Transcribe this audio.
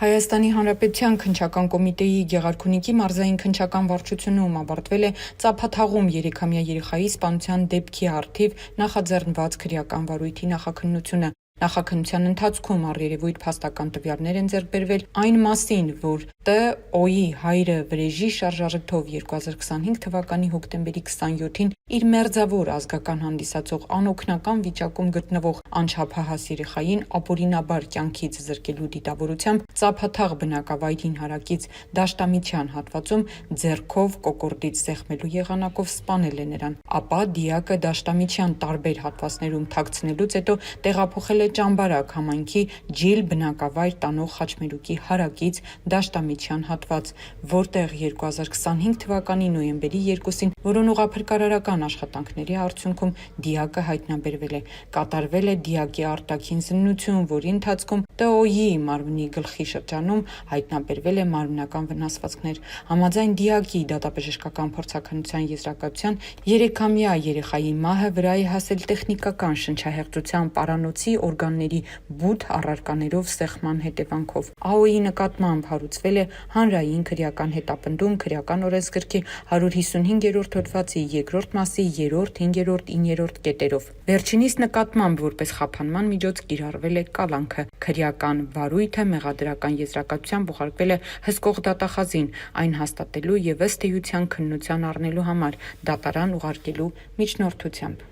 Հայաստանի Հանրապետության քննչական կոմիտեի Գեղարքունիքի մարզային քննչական վարչությունում ավարտվել է ծափաթաղում 3-ամյա երեխայի սպանության դեպքի առթիվ նախաձեռնված քրեական վարույթի նախաքննությունը։ Նախաքննության ընթացքում առերևույթ փաստական տվյալներ են ձեռք բերվել այն մասին, որ Տ.Օ.-ի հայրը վրեժի շարժառիթով 2025 թվականի հոկտեմբերի 27-ին իր մերձավոր ազգական հանդիսացող անօգնական վիճակում գտնվող անչափահաս երեխային ապօրինաբար կյանքից զրկելու դիտավորությամբ ծափաթաղ բնակավայրին հարակից Դաշտամիջյան հատվածում ձեռքով կոկորդից սեղմելու եղանակով սպանել է նրան, ապա դիակը Դաշտամիջյան տարբեր հատվածներում թաքցնելուց հետո տեղափոխել է Ճամբարակ համայնքի Ջիլ բնակավայր տանող խաչմերուկի հարակից Դաշտամիջյան հատված, որտեղ 2025 թվականի նոյեմբերի 2-ին որոնողափրկարարական աշխատանքների արդյունքում դիակը հայտնաբերվել է։ Կատարվել է դիակի արտաքին զննություն, որի ընթացքում Տ.Օ.-ի մարմնի գլխի շրջանում հայտնաբերվել է մարմնական վնասվածքներ։ Համաձայն դիակի դատաբժշկական փորձաքննության եզրակացության 3-ամյա երեխայի մահը վրա է հասել տեխնիկական շնչահեղձության պարանոցի օրգանների բութ առարկաներով սեղմման հետևանքով։ ԱՕ-ի նկատմամբ հարուցվել է հանրային քրեական հետապնդում քրեական օրենսգրքի 155-րդ հոդվածի 2-րդ մասի 3-րդ, 5-րդ, 9-րդ կետերով։ Վերջինիս նկատմամբ որպես խափանման միջոց կիրառվել է կալանքը։ Քրեական վարույթը մեղադրական եզրակացությամբ ուղարկվել է հսկող դատախազին, այն հաստատելու և ըստ էության քննության առնելու համար՝ դատարան ուղարկելու միջնորդությամբ։